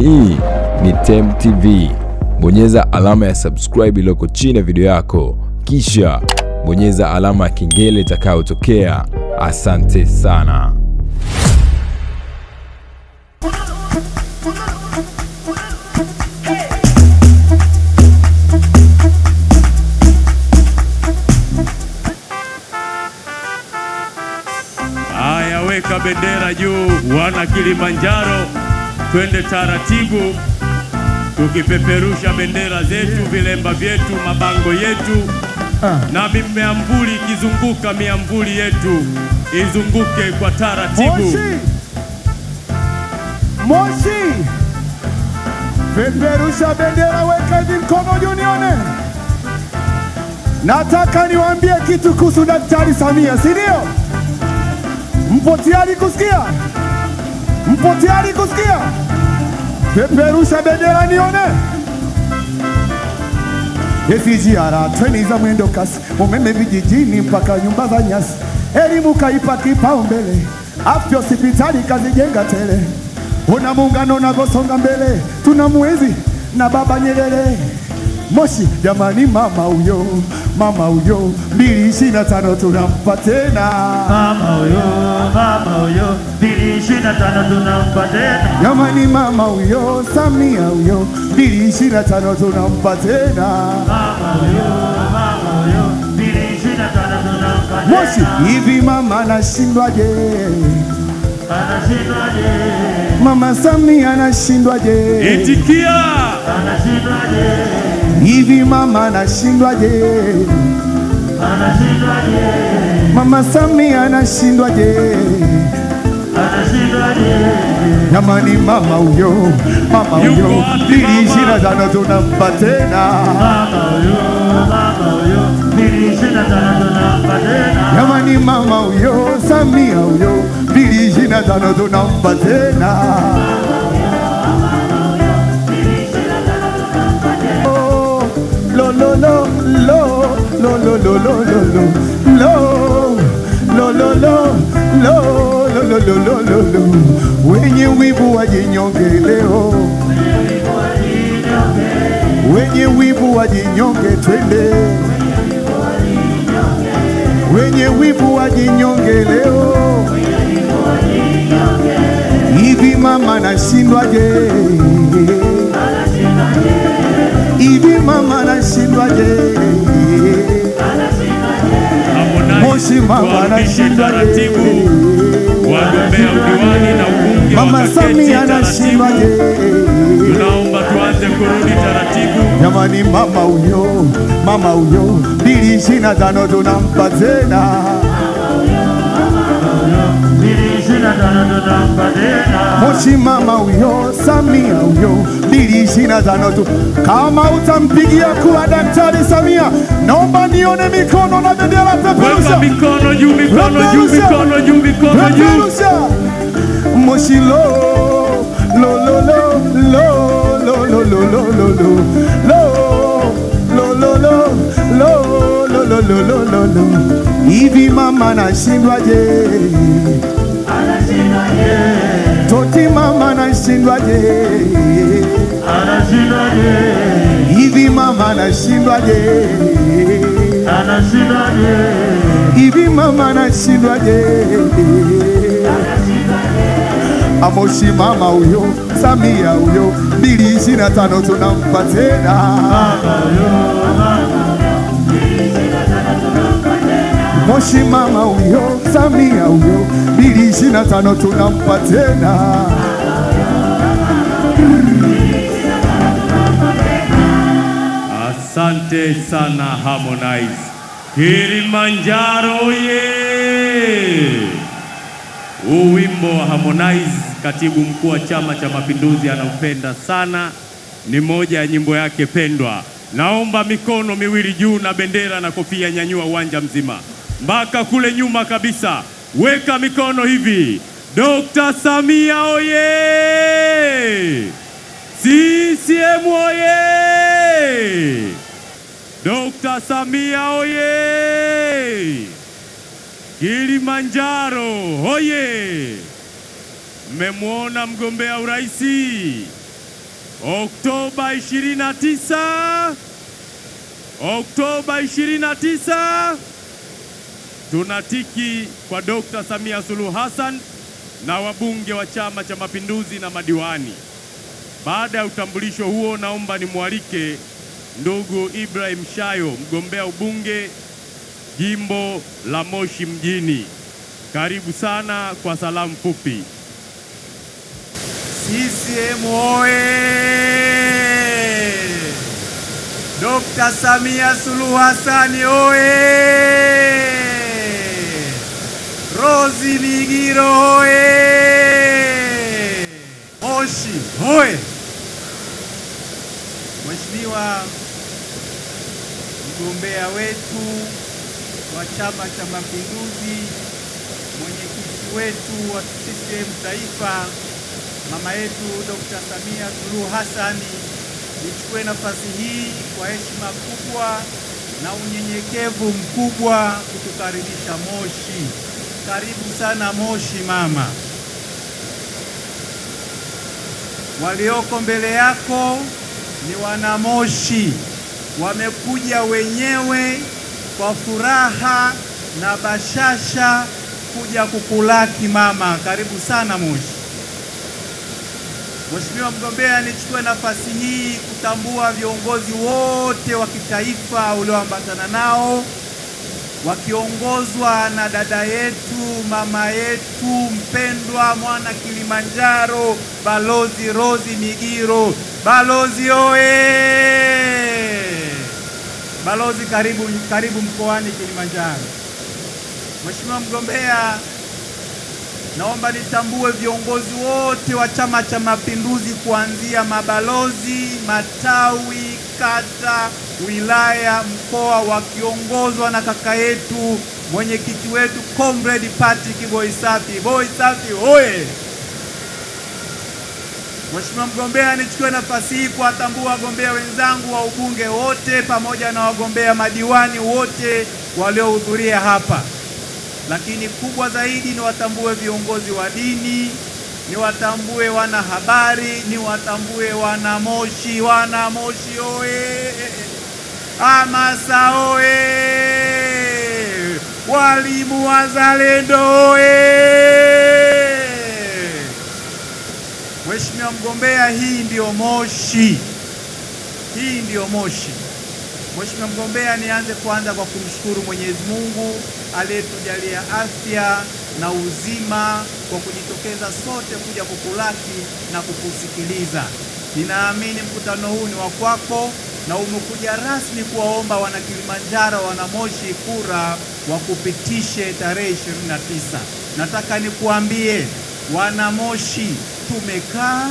Hii ni Temu TV. Bonyeza alama ya subscribe iliyoko chini ya video yako, kisha bonyeza alama ya kengele itakayotokea. Asante sana. Haya, weka bendera juu, wana Kilimanjaro, twende taratibu tukipeperusha bendera zetu, vilemba vyetu, mabango yetu. Na miamvuli ikizunguka, miamvuli yetu izunguke kwa taratibu. Moshi, peperusha bendera, weka mikono juu nione. Nataka niwaambie kitu kuhusu Daktari Samia, si ndio? Mpo tayari kusikia? Mpo tayari kusikia? Peperusha bendera nione. SGR treni za mwendo kasi, umeme vijijini mpaka nyumba za nyasi, elimu kaipa kipaumbele, afya hospitali kazijenga tele. Ona muungano unavyosonga mbele, tunamwezi na Baba Nyerere. Moshi jamani, mama huyo 2025 tunampa tena. Mama huyo 2025 tunampa tena. Jamani, mama huyo Samia huyo 2025 tunampa tena. Mama huyo 2025 tunampa tena. Moshi, hivi mama anashindwaje? Anashindwaje? Mama Samia anashindwaje? Itikia! Anashindwaje? Hivi mama anashindwaje? Anashindwaje? Mama Samia anashindwaje? Anashindwaje? Jamani, mama huyo 2025 tunampa tena. Mama huyo 2025 tunampa tena. Jamani, mama huyo Samia huyo 2025 tunampa tena. Lo lo lo lo lo lo lo lo lo lo lo lo lo. Wenye wivu wajinyonge leo, wenye wivu wajinyonge twende, wenye wivu wajinyonge leo. Hivi mama anashindwaje? Hivi mama anashindwaje? Moshi mama anashindwaje? Wagombea udiwani na ubunge Mama Samia anashindwaje? Tunaomba tuanze kurudi taratibu. Jamani, mama huyo 2025 tunampa tena. 2025 tunampa tena. Moshi mama huyo Samia huyo 2025 tu. Kama utampigia kura Daktari Samia, naomba nione mikono na bendera peperusha. Weka mikono juu, mikono juu, mikono juu, mikono juu. Peperusha. Moshi lo lo lo lo lo lo lo lo lo lo lo lo lo lo. Hivi mama anashindwaje? Anashindwaje? Toti mama anashindwaje? Anashindwaje? Hivi mama anashindwaje? Anashindwaje? Hivi mama anashindwaje? Amoshi mama huyo Samia huyo 2025 tunampa tena. Mama huyo 2025 tunampa tena. Moshi mama huyo Samia huyo 2025 tunampa tena. Asante sana Harmonize. Kilimanjaro ye! Huu wimbo wa Harmonize, katibu mkuu wa Chama cha Mapinduzi anaupenda sana. Ni moja ya nyimbo yake pendwa. Naomba mikono miwili juu na bendera na kofia, nyanyua uwanja mzima mpaka kule nyuma kabisa. Weka mikono hivi. Dr. Samia oye! CCM oye! Dr. Samia oye! Kilimanjaro oye! Mmemwona mgombea uraisi Oktoba 29, Oktoba 29 tunatiki kwa Dr. Samia Suluhu Hassan na wabunge wa Chama cha Mapinduzi na madiwani. Baada ya utambulisho huo, naomba nimwalike ndugu Ibrahim Shayo, mgombea ubunge jimbo la Moshi mjini. Karibu sana kwa salamu fupi. CCM oye! Dr. Samia Suluhu Hassan oye! Rose Migiro oye! Moshi oye! Mheshimiwa mgombea wetu wa Chama cha Mapinduzi, mwenyekiti wetu wa CCM Taifa, mama yetu Dr. Samia Suluhu Hassan, nichukue nafasi hii kwa heshima kubwa na unyenyekevu mkubwa kukukaribisha Moshi. Karibu sana Moshi mama. Walioko mbele yako ni wana Moshi, wamekuja wenyewe kwa furaha na bashasha kuja kukulaki mama. Karibu sana Moshi. Mheshimiwa mgombea, nichukue nafasi hii kutambua viongozi wote wa kitaifa ulioambatana nao, wakiongozwa na dada yetu, mama yetu mpendwa, mwana Kilimanjaro, Balozi Rose Migiro. Balozi oye! Balozi, karibu mkoani Kilimanjaro. Mheshimiwa mgombea, naomba nitambue viongozi wote wa Chama cha Mapinduzi kuanzia mabalozi, matawi, kata, wilaya, mkoa, wakiongozwa na kaka yetu mwenyekiti wetu Comrade Patrick Boisafi. Boisafi oye! Mheshimiwa mgombea, nichukue nafasi hii kuwatambua wagombea wenzangu wa ubunge wote pamoja na wagombea madiwani wote waliohudhuria hapa. Lakini kubwa zaidi ni watambue viongozi wa dini, ni watambue wanahabari, ni watambue wana Moshi. Wana Moshi oye! Hamasa oye! Walimu wazalendo oye! Mheshimiwa mgombea, hii ndio Moshi. Hii ndio Moshi. Mheshimiwa mgombea, nianze kwanza kwa kumshukuru Mwenyezi Mungu aliyetujalia afya na uzima kwa kujitokeza sote kuja kukulaki na kukusikiliza. Ninaamini mkutano huu ni wa kwako na umekuja rasmi kuwaomba wana Kilimanjaro, wana Moshi kura wakupitishe tarehe 29. Nataka nikuambie wana Moshi, tumekaa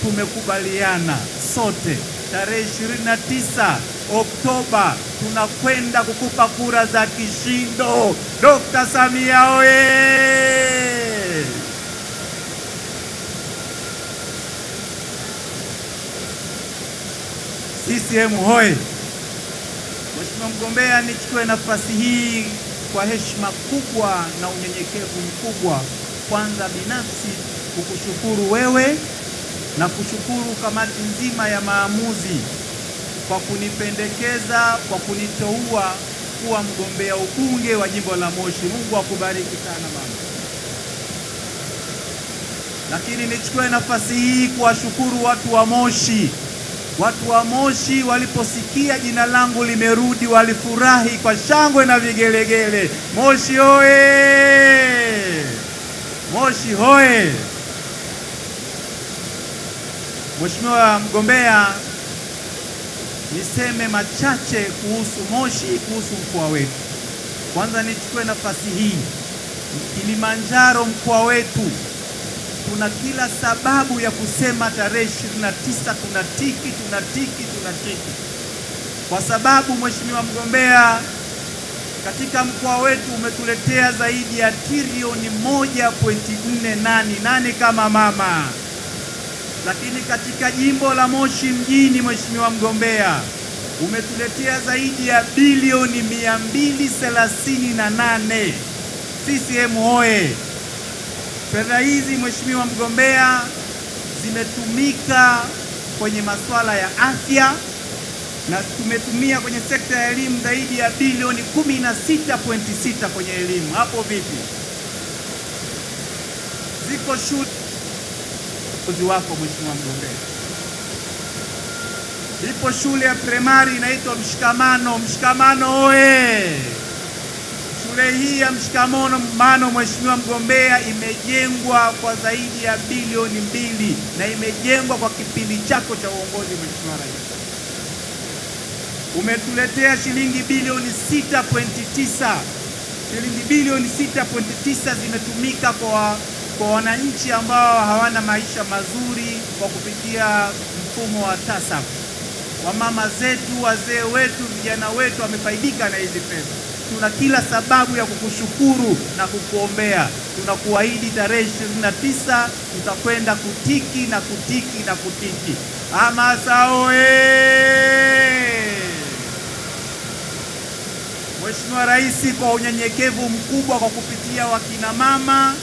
tumekubaliana sote tarehe 29 Oktoba tunakwenda kukupa kura za kishindo. Dr. Samia oye! CCM hoye! Mheshimiwa mgombea, nichukue nafasi hii kwa heshima kubwa na unyenyekevu mkubwa, kwanza binafsi kukushukuru wewe na kushukuru kamati nzima ya maamuzi kwa kunipendekeza, kwa kuniteua kuwa mgombea ubunge wa jimbo la Moshi. Mungu akubariki sana mama. Lakini nichukue nafasi hii kuwashukuru watu wa Moshi. Watu wa Moshi waliposikia jina langu limerudi, walifurahi kwa shangwe na vigelegele. Moshi hoye! Moshi hoye! Mheshimiwa mgombea, niseme machache kuhusu Moshi, kuhusu mkoa wetu. Kwanza nichukue nafasi hii, Kilimanjaro mkoa wetu tuna kila sababu ya kusema tarehe 29 tunatiki. Kwa sababu Mheshimiwa mgombea, katika mkoa wetu umetuletea zaidi ya trilioni 1.48 kama mama. Lakini katika jimbo la Moshi mjini, Mheshimiwa mgombea, umetuletea zaidi ya bilioni 238. CCM hoye! Fedha hizi Mheshimiwa mgombea zimetumika kwenye masuala ya afya, na tumetumia kwenye sekta ya elimu zaidi ya bilioni 16.6 kwenye elimu. Hapo vipi? Ziko shule wako Mheshimiwa mgombea. Ipo shule ya primary inaitwa Mshikamano. Mshikamano oye! Shule hii ya Mshikamano Mheshimiwa mgombea imejengwa kwa zaidi ya bilioni 2 na imejengwa kwa kipindi chako cha uongozi Mheshimiwa Rais. Umetuletea shilingi bilioni 6.9. Shilingi bilioni 6.9 zimetumika kwa wananchi ambao hawana maisha mazuri kwa kupitia mfumo wa TASAF. Wamama zetu, wazee wetu, vijana wetu wamefaidika na hizi pesa. Tuna kila sababu ya kukushukuru na kukuombea. Tunakuahidi tarehe 29 tutakwenda kutiki na kutiki na kutiki. Hamasa oye! Mheshimiwa Rais, kwa unyenyekevu mkubwa, kwa kupitia wakina mama,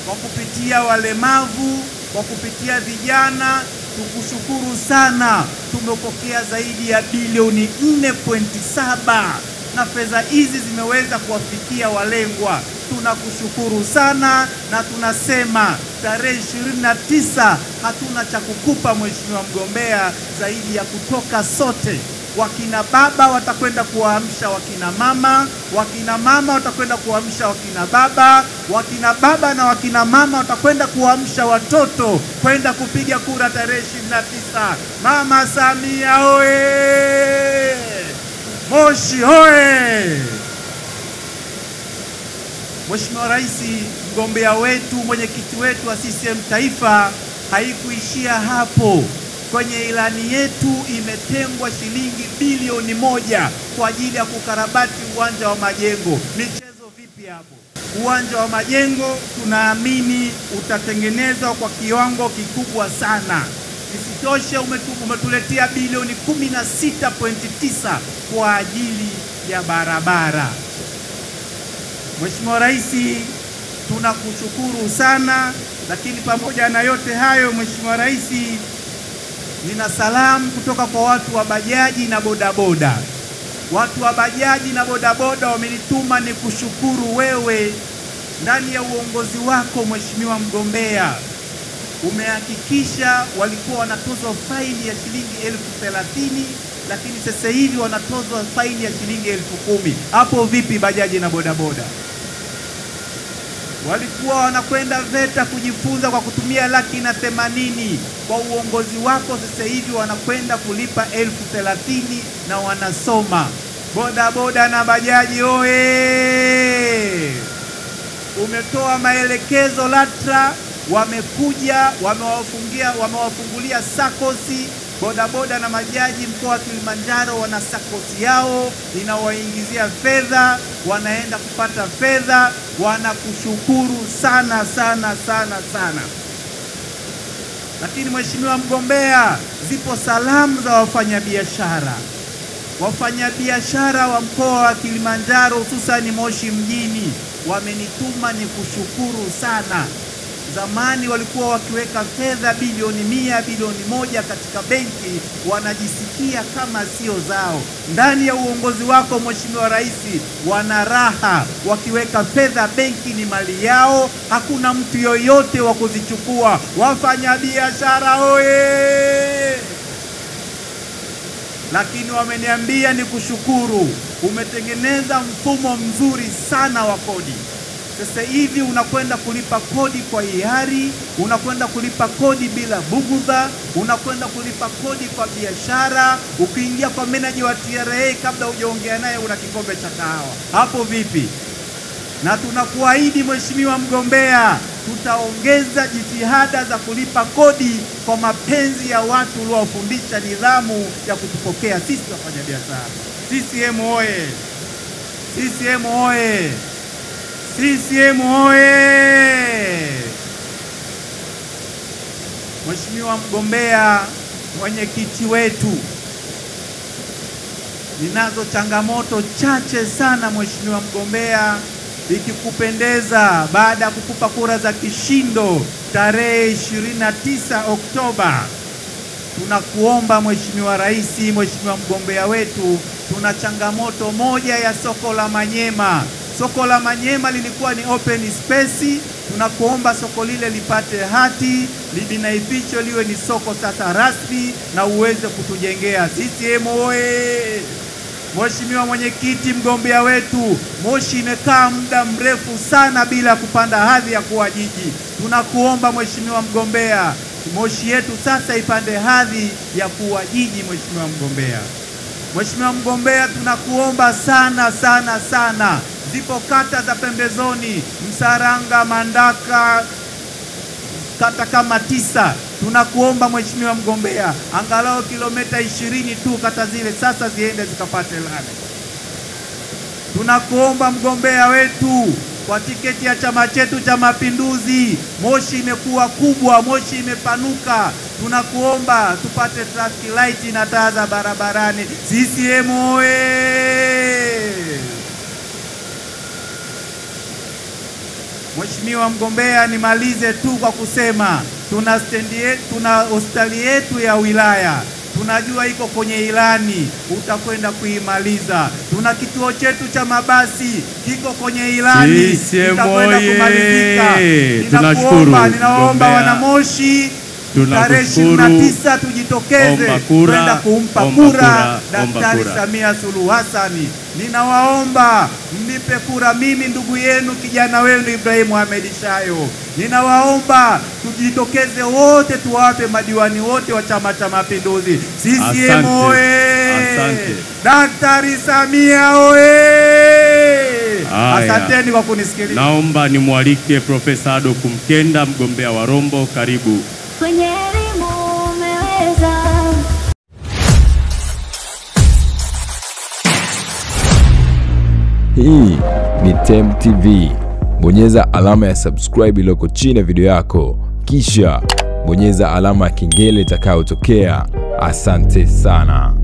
kwa kupitia walemavu, kwa kupitia vijana, tukushukuru sana. Tumepokea zaidi ya bilioni 4.7 na fedha hizi zimeweza kuwafikia walengwa. Tunakushukuru sana na tunasema tarehe 29 hatuna cha kukupa Mheshimiwa mgombea zaidi ya kutoka sote. Wakina baba watakwenda kuwaamsha wakina mama, wakina mama watakwenda kuwaamsha wakina baba, wakina baba na wakina mama watakwenda kuwaamsha watoto kwenda kupiga kura tarehe 29. Mama Samia oye! Moshi oye! Mheshimiwa Rais, mgombea wetu, mwenyekiti wetu wa CCM Taifa, haikuishia hapo. Kwenye ilani yetu imetengwa shilingi bilioni 1 kwa ajili ya kukarabati uwanja wa Majengo. Michezo vipi hapo? Uwanja wa Majengo tunaamini utatengenezwa kwa kiwango kikubwa sana. Isitoshe umetuletea bilioni 16.9 kwa ajili ya barabara. Mheshimiwa Rais, tunakushukuru sana, lakini pamoja na yote hayo Mheshimiwa Rais, nina salamu kutoka kwa watu wa bajaji na bodaboda. Watu wa bajaji na bodaboda wamenituma ni kushukuru wewe. Ndani ya uongozi wako Mheshimiwa mgombea, umehakikisha walikuwa wanatozwa faini ya shilingi 30,000, lakini sasa hivi wanatozwa faini ya shilingi 10,000. Hapo vipi bajaji na bodaboda? Walikuwa wanakwenda VETA kujifunza kwa kutumia 180,000. Kwa uongozi wako sasa hivi wanakwenda kulipa 30,000 na wanasoma. Bodaboda na bajaji oye! Umetoa maelekezo LATRA, wamekuja wamewafungulia sakosi. Bodaboda na majaji mkoa wa Kilimanjaro wana sakosi yao inawaingizia fedha, wanaenda kupata fedha. Wanakushukuru sana sana sana sana. Lakini Mheshimiwa mgombea, zipo salamu za wafanyabiashara. Wafanyabiashara wa mkoa wa Kilimanjaro hususani Moshi mjini wamenituma ni kushukuru sana. Zamani walikuwa wakiweka fedha bilioni 100, bilioni 1 katika benki, wanajisikia kama sio zao. Ndani ya uongozi wako Mheshimiwa Rais, wana raha, wakiweka fedha benki ni mali yao, hakuna mtu yoyote wa kuzichukua. Wafanyabiashara oye! Lakini wameniambia ni kushukuru, umetengeneza mfumo mzuri sana wa kodi. Sasa hivi unakwenda kulipa kodi kwa hiari, unakwenda kulipa kodi bila bugudha, unakwenda kulipa kodi kwa biashara. Ukiingia kwa meneja wa TRA kabla hujaongea naye una kikombe cha kahawa. Hapo vipi? Na tunakuahidi Mheshimiwa mgombea, tutaongeza jitihada za kulipa kodi kwa mapenzi ya watu uliowafundisha nidhamu ya kutupokea sisi wafanyabiashara. CCM oye! CCM oye! CCM oye! Mheshimiwa mgombea, mwenyekiti wetu, ninazo changamoto chache sana Mheshimiwa mgombea. Ikikupendeza, baada ya kukupa kura za kishindo tarehe 29 Oktoba, tunakuomba Mheshimiwa Rais, Mheshimiwa mgombea wetu, tuna changamoto moja ya soko la Manyema. Soko la Manyema lilikuwa ni open space, tunakuomba soko lile lipate hati, libinaifisho liwe ni soko sasa rasmi na uweze kutujengea. CCM oye! Mheshimiwa mwenyekiti, mgombea wetu, Moshi imekaa muda mrefu sana bila kupanda hadhi ya kuwa jiji. Tunakuomba Mheshimiwa mgombea, Moshi yetu sasa ipande hadhi ya kuwa jiji. Mheshimiwa mgombea, Mheshimiwa mgombea, tunakuomba sana sana sana. Zipo kata za pembezoni, Msaranga, Mandaka, kata kama 9. Tunakuomba Mheshimiwa mgombea, angalau kilomita 20 tu kata zile sasa ziende zikapate lami. Tunakuomba mgombea wetu, kwa tiketi ya chama chetu cha Mapinduzi, Moshi imekuwa kubwa, Moshi imepanuka. Tunakuomba tupate traffic light na taa za barabarani. CCM oye! Mheshimiwa mgombea, nimalize tu kwa kusema tuna hospitali yetu ya wilaya, tunajua iko kwenye ilani, utakwenda kuimaliza. Tuna kituo chetu cha mabasi kiko kwenye ilani, itakwenda kumalizika. Ninawaomba wanamoshi, tarehe 29 tujitokeze kwenda kumpa kura Daktari Samia Suluhu Hassan. Ninawaomba mnipe kura mimi, ndugu yenu, kijana wenu Ibrahim Ahmed Shayo. Ninawaomba tujitokeze wote, tuwape madiwani wote wa Chama cha Mapinduzi. CCM oye! Daktari Samia oye! Asanteni kwa kunisikiliza. Naomba nimwalike Profesa Adolf Mkenda, mgombea wa Rombo. Karibu. Kwenye elimu umeweza. Hii ni Temu TV. Bonyeza alama ya subscribe iliyoko chini ya video yako, kisha bonyeza alama ya kengele itakayotokea. Asante sana.